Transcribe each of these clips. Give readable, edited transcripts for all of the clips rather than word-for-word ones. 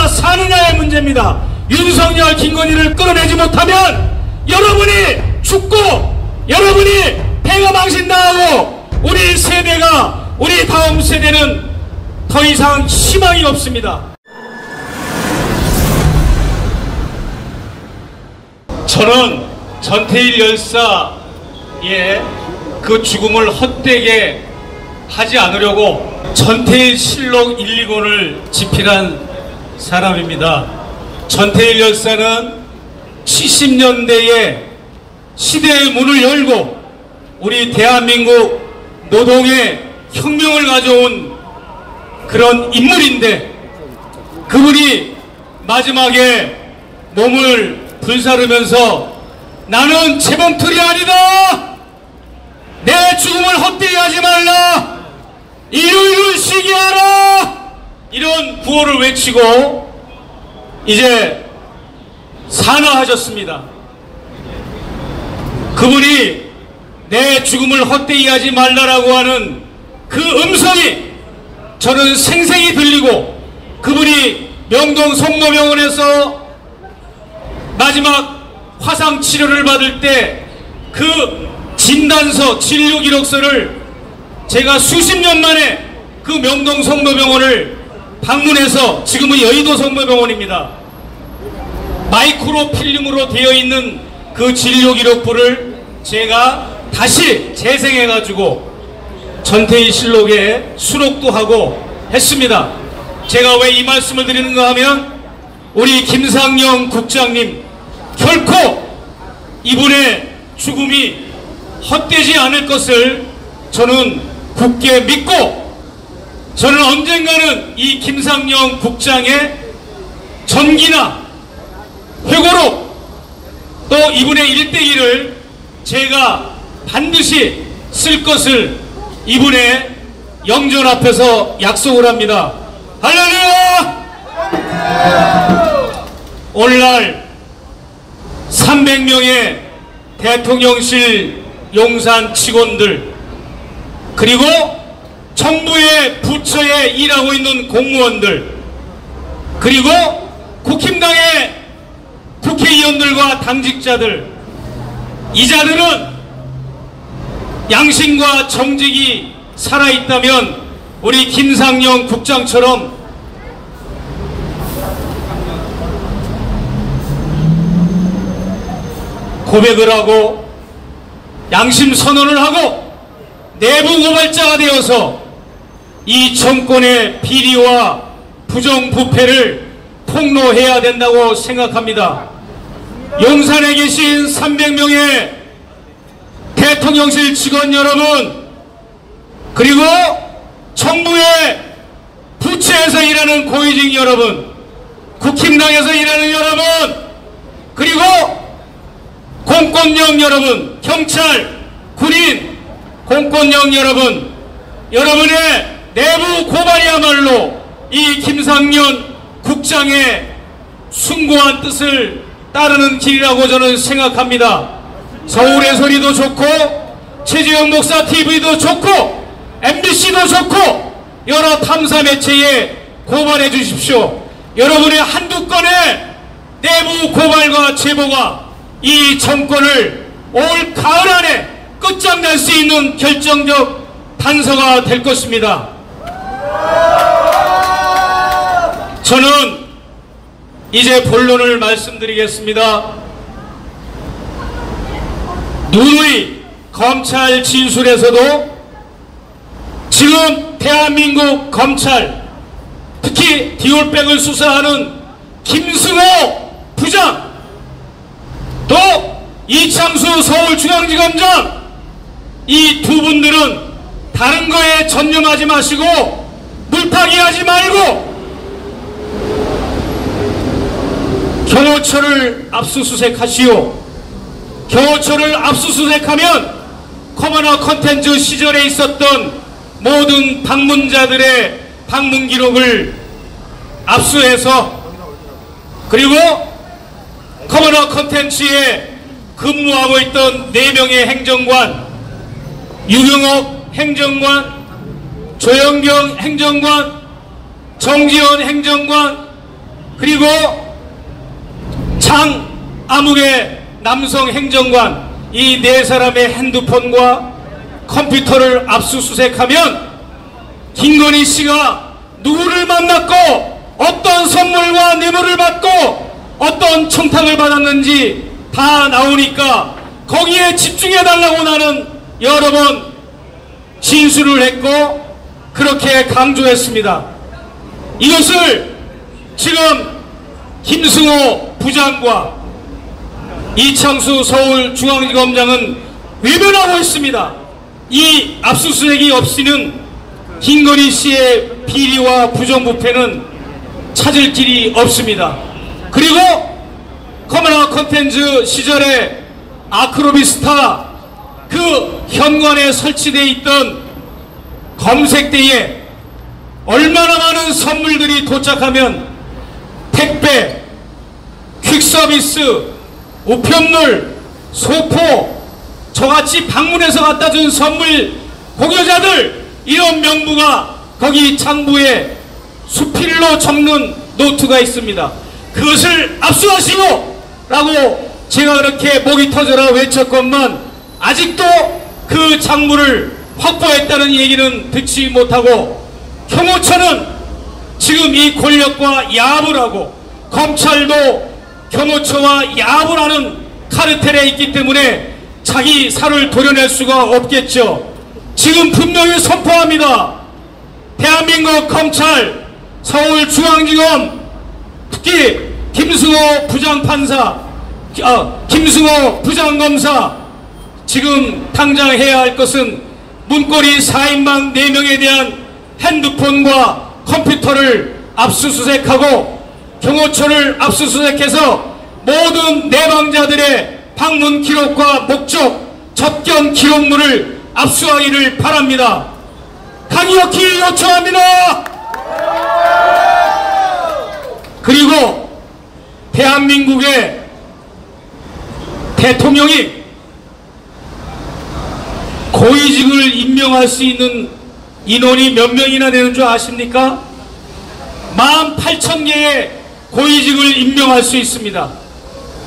사느냐의 문제입니다. 윤석열, 김건희를 끌어내지 못하면 여러분이 죽고 여러분이 폐가 망신당하고 우리 세대가, 우리 다음 세대는 더 이상 희망이 없습니다. 저는 전태일 열사의 그 죽음을 헛되게 하지 않으려고 전태일 실록 1, 2권을 집필한 사람입니다. 전태일 열사는 70년대에 시대의 문을 열고 우리 대한민국 노동의 혁명을 가져온 그런 인물인데, 그분이 마지막에 몸을 불사르면서 나는 재봉틀이 아니다, 내 죽음을 헛되이 하지 말라, 인류를 시기하라, 이런 구호를 외치고 이제 산화하셨습니다. 그분이 내 죽음을 헛되이 하지 말라라고 하는 그 음성이 저는 생생히 들리고, 그분이 명동 성모병원에서 마지막 화상 치료를 받을 때 그 진단서, 진료 기록서를 제가 수십 년 만에 그 명동 성모병원을 방문해서, 지금은 여의도 성모병원입니다, 마이크로 필름으로 되어 있는 그 진료 기록부를 제가 다시 재생해가지고 전태일 실록에 수록도 하고 했습니다. 제가 왜 이 말씀을 드리는가 하면, 우리 김상영 국장님 결코 이분의 죽음이 헛되지 않을 것을 저는 굳게 믿고, 저는 언젠가는 이 김상영 국장의 전기나 회고록, 또 이분의 일대기를 제가 반드시 쓸 것을 이분의 영전 앞에서 약속을 합니다. 할렐루야! 오늘날 300명의 대통령실 용산 직원들, 그리고 정부의 부처에 일하고 있는 공무원들, 그리고 국힘당의 국회의원들과 당직자들, 이 자들은 양심과 정직이 살아있다면 우리 김상영 국장처럼 고백을 하고 양심 선언을 하고 내부 고발자가 되어서 이 정권의 비리와 부정부패를 폭로해야 된다고 생각합니다. 용산에 계신 300명의 대통령실 직원 여러분, 그리고 정부의 부처에서 일하는 고위직 여러분, 국힘당에서 일하는 여러분, 그리고 공권력 여러분, 경찰, 군인, 공권력 여러분, 여러분의 내부 고발이야말로 이 김상현 국장의 숭고한 뜻을 따르는 길이라고 저는 생각합니다. 서울의 소리도 좋고, 최재형 목사 TV도 좋고, MBC도 좋고, 여러 탐사 매체에 고발해 주십시오. 여러분의 한두 건의 내부 고발과 제보가 이 정권을 올 가을 안에 끝장낼 수 있는 결정적 단서가 될 것입니다. 저는 이제 본론을 말씀드리겠습니다. 누누이 검찰 진술에서도 지금 대한민국 검찰, 특히 디올백을 수사하는 김승호 부장, 또 이창수 서울중앙지검장, 이 두 분들은 다른 거에 전념하지 마시고 물타기 하지 말고 경호처를 압수수색하시오. 경호처를 압수수색하면 커머너 컨텐츠 시절에 있었던 모든 방문자들의 방문 기록을 압수해서, 그리고 커머너 컨텐츠에 근무하고 있던 4명의 행정관, 유경옥 행정관, 조영경 행정관, 정지현 행정관, 그리고 장암흑의 남성 행정관 이 네 사람의 핸드폰과 컴퓨터를 압수수색하면 김건희 씨가 누구를 만났고 어떤 선물과 뇌물을 받고 어떤 청탁을 받았는지 다 나오니까 거기에 집중해달라고 나는 여러 번 진술을 했고 그렇게 강조했습니다. 이것을 지금 김승호 부장과 이창수 서울중앙지검장은 외면하고 있습니다. 이 압수수색이 없이는 김건희 씨의 비리와 부정부패는 찾을 길이 없습니다. 그리고 커머나 컨텐츠 시절에 아크로비스타 그 현관에 설치되어 있던 검색대에 얼마나 많은 선물들이 도착하면 택배, 퀵서비스, 우편물, 소포 저같이 방문해서 갖다 준 선물 공여자들 이런 명부가 거기 장부에 수필로 적는 노트가 있습니다. 그것을 압수하시고 라고 제가 그렇게 목이 터져라 외쳤건만 아직도 그 장부를 확보했다는 얘기는 듣지 못하고 경호처는 지금 이 권력과 야합을 하고 검찰도 경호처와 야합을 하는 카르텔에 있기 때문에 자기 살을 도려낼 수가 없겠죠. 지금 분명히 선포합니다. 대한민국 검찰 서울중앙지검 특히 김승호 부장판사 김승호 부장검사 지금 당장 해야 할 것은 문고리 4인방 4명에 대한 핸드폰과 컴퓨터를 압수수색하고 경호처를 압수수색해서 모든 내방자들의 방문 기록과 목적, 접견 기록물을 압수하기를 바랍니다. 강력히 요청합니다. 그리고 대한민국의 대통령이 고위직을 임명할 수 있는 인원이 몇 명이나 되는 줄 아십니까? 18,000개의 고위직을 임명할 수 있습니다.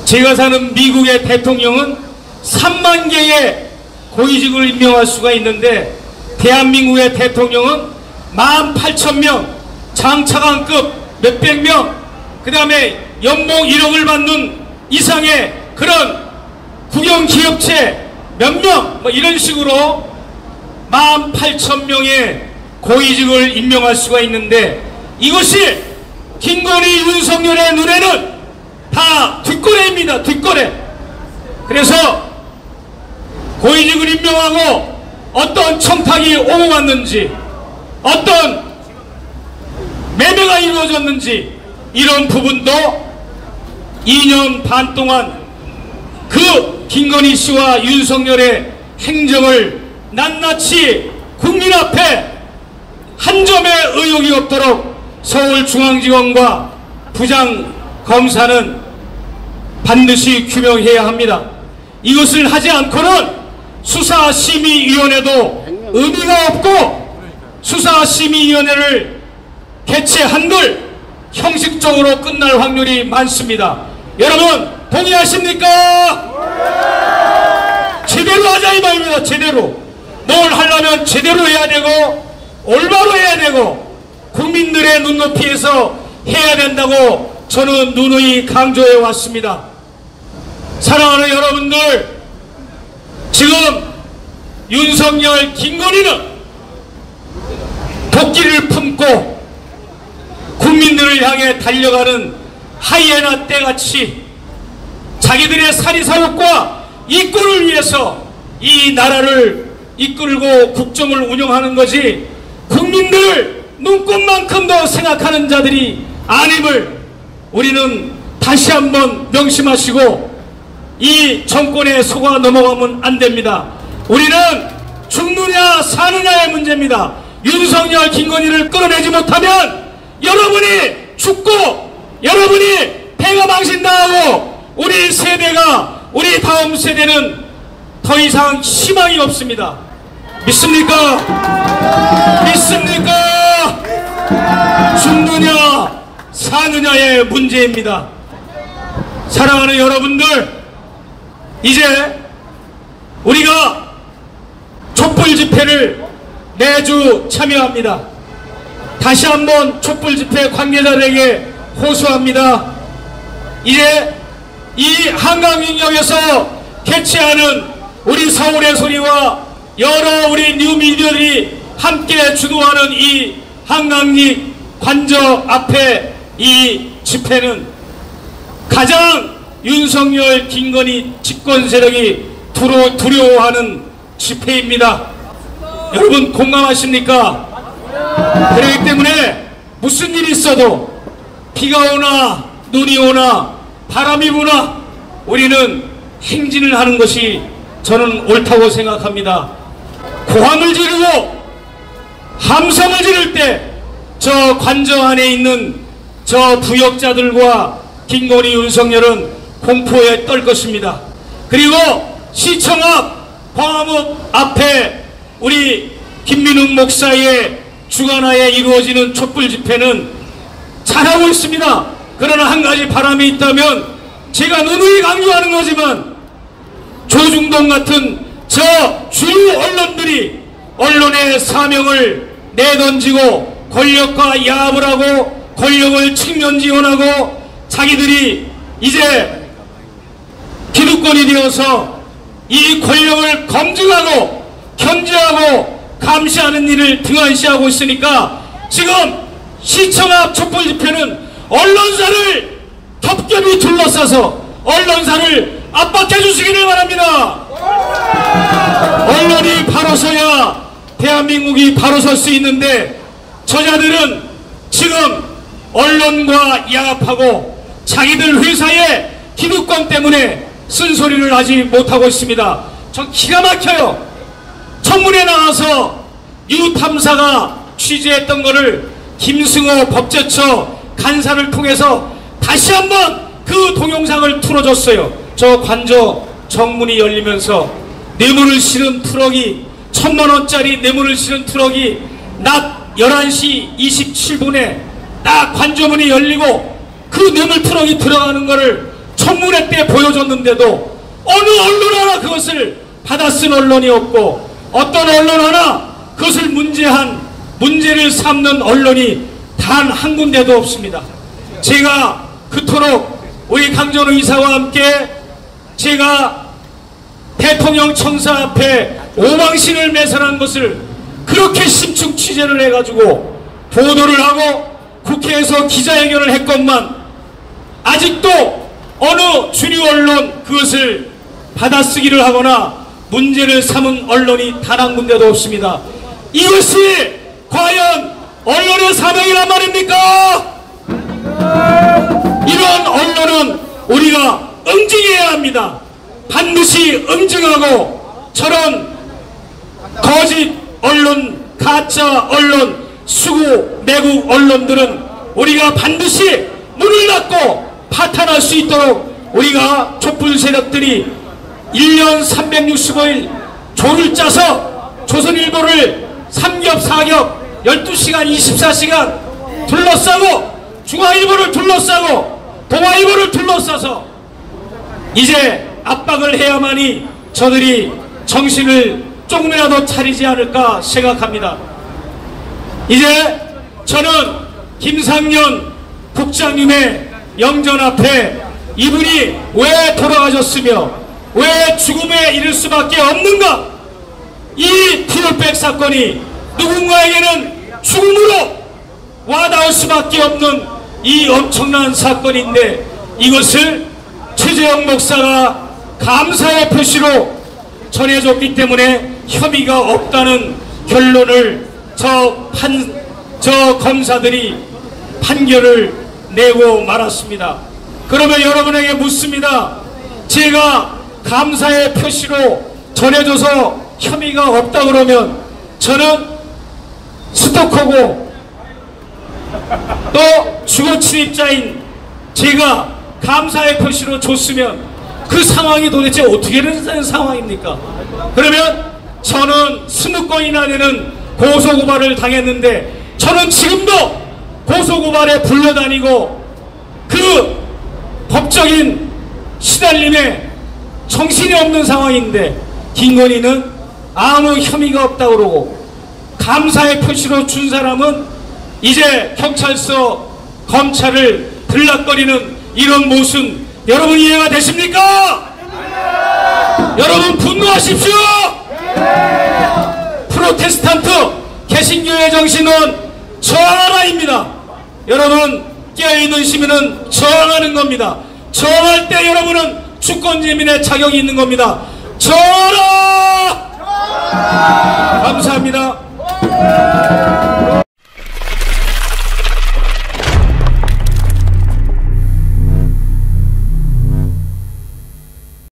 제가 사는 미국의 대통령은 3만 개의 고위직을 임명할 수가 있는데 대한민국의 대통령은 18,000명, 장차관급 몇백 명, 그 다음에 연봉 1억을 받는 이상의 그런 국영기업체 몇 명, 뭐 이런 식으로 18,000명의 고위직을 임명할 수가 있는데 이것이 김건희 윤석열의 눈에는 다 뒷거래입니다. 뒷거래. 그래서 고위직을 임명하고 어떤 청탁이 오고 갔는지 어떤 매매가 이루어졌는지 이런 부분도 2년 반 동안 그 김건희 씨와 윤석열의 행정을 낱낱이 국민 앞에 한 점의 의혹이 없도록 서울중앙지검과 부장검사는 반드시 규명해야 합니다. 이것을 하지 않고는 수사심의위원회도 의미가 없고 수사심의위원회를 개최한들 형식적으로 끝날 확률이 많습니다. 여러분 동의하십니까? 제대로 하자 이 말입니다. 제대로. 뭘 하려면 제대로 해야 되고 올바로 해야 되고 국민들의 눈높이에서 해야 된다고 저는 누누이 강조해 왔습니다. 사랑하는 여러분들, 지금 윤석열, 김건희는 도끼를 품고 국민들을 향해 달려가는 하이에나 떼같이 자기들의 사리사욕과 이권을 위해서 이 나라를 이끌고 국정을 운영하는 것이 국민들 눈꽃만큼도 생각하는 자들이 아님을 우리는 다시 한번 명심하시고 이 정권에 속아 넘어가면 안 됩니다. 우리는 죽느냐 사느냐의 문제입니다. 윤석열, 김건희를 끌어내지 못하면 여러분이 죽고 여러분이 패가 망신당하고 우리 세대가 우리 다음 세대는 더 이상 희망이 없습니다. 믿습니까? 믿습니까? 죽느냐 사느냐의 문제입니다. 사랑하는 여러분들, 이제 우리가 촛불 집회를 매주 참여합니다. 다시 한번 촛불 집회 관계자들에게 호소합니다. 이제 이 한강민경에서 개최하는 우리 서울의 소리와 여러 우리 뉴미디어들이 함께 주도하는 이 한강리 관저 앞에 이 집회는 가장 윤석열, 김건희 집권 세력이 두려워하는 집회입니다. 여러분 공감하십니까? 그렇기 때문에 무슨 일이 있어도 비가 오나 눈이 오나 바람이 부나 우리는 행진을 하는 것이 저는 옳다고 생각합니다. 고함을 지르고 함성을 지를 때 저 관저 안에 있는 저 부역자들과 김건희, 윤석열은 공포에 떨 것입니다. 그리고 시청 앞 광화문 앞에 우리 김민욱 목사의 주관하에 이루어지는 촛불 집회는 잘하고 있습니다. 그러나 한 가지 바람이 있다면 제가 누누이 강조하는 거지만 조중동 같은 저 주류 언론들이 언론의 사명을 내던지고 권력과 야합을 하고 권력을 측면지원하고 자기들이 이제 기득권이 되어서 이 권력을 검증하고 견제하고 감시하는 일을 등한시하고 있으니까 지금 시청 앞 촛불 집회는 언론사를 겹겹이 둘러싸서 언론사를 압박해 주시기를 바랍니다. 언론이 바로 서야 대한민국이 바로 설 수 있는데 저자들은 지금 언론과 야합하고 자기들 회사의 기득권 때문에 쓴소리를 하지 못하고 있습니다. 저 기가 막혀요. 청문회 나와서 유탐사가 취재했던 거를 김승호 법제처 간사를 통해서 다시 한번 그 동영상을 틀어줬어요. 저 관저 정문이 열리면서 뇌물을 실은 트럭이 1000만원짜리 뇌물을 실은 트럭이 낮 11시 27분에 딱 관저문이 열리고 그 뇌물 트럭이 들어가는 거를 청문회 때 보여줬는데도 어느 언론 하나 그것을 받아쓴 언론이 없고 어떤 언론 하나 그것을 문제를 삼는 언론이 단 한 군데도 없습니다. 제가 그토록 우리 강전우 이사와 함께 제가 대통령 청사 앞에 오망신을 매설한 것을 그렇게 심층 취재를 해가지고 보도를 하고 국회에서 기자회견을 했건만 아직도 어느 주류 언론 그것을 받아쓰기를 하거나 문제를 삼은 언론이 단 한 군데도 없습니다. 이것이 과연 언론의 사명이란 말입니까? 이런 언론은 우리가 응징해야 합니다. 반드시 응징하고 저런 거짓 언론, 가짜 언론, 수구, 매국 언론들은 우리가 반드시 문을 닫고 파탄할 수 있도록 우리가 촛불 세력들이 1년 365일 조를 짜서 조선일보를 3겹, 4겹, 12시간, 24시간 둘러싸고 중앙일보를 둘러싸고 동아일보를 둘러싸서 이제 압박을 해야만이 저들이 정신을 조금이라도 차리지 않을까 생각합니다. 이제 저는 김상년 국장님의 영전 앞에 이분이 왜 돌아가셨으며 왜 죽음에 이를 수밖에 없는가? 이 피로백 사건이 누군가에게는 죽음으로 와닿을 수밖에 없는 이 엄청난 사건인데 이것을 최재형 목사가 감사의 표시로 전해줬기 때문에 혐의가 없다는 결론을 저 검사들이 판결을 내고 말았습니다. 그러면 여러분에게 묻습니다. 제가 감사의 표시로 전해줘서 혐의가 없다 그러면 저는 스토커고 또 주거 침입자인 제가 감사의 표시로 줬으면 그 상황이 도대체 어떻게 되는 상황입니까? 그러면 저는 20건이나 되는 고소고발을 당했는데 저는 지금도 고소고발에 불려다니고 그 법적인 시달림에 정신이 없는 상황인데 김건희는 아무 혐의가 없다고 그러고 감사의 표시로 준 사람은 이제 경찰서 검찰을 들락거리는 이런 모습 여러분 이해가 되십니까? 여러분 분노하십시오. 프로테스탄트 개신교의 정신은 저항입니다. 여러분 깨어있는 시민은 저항하는 겁니다. 저항할 때 여러분은 주권재민의 자격이 있는 겁니다. 저항!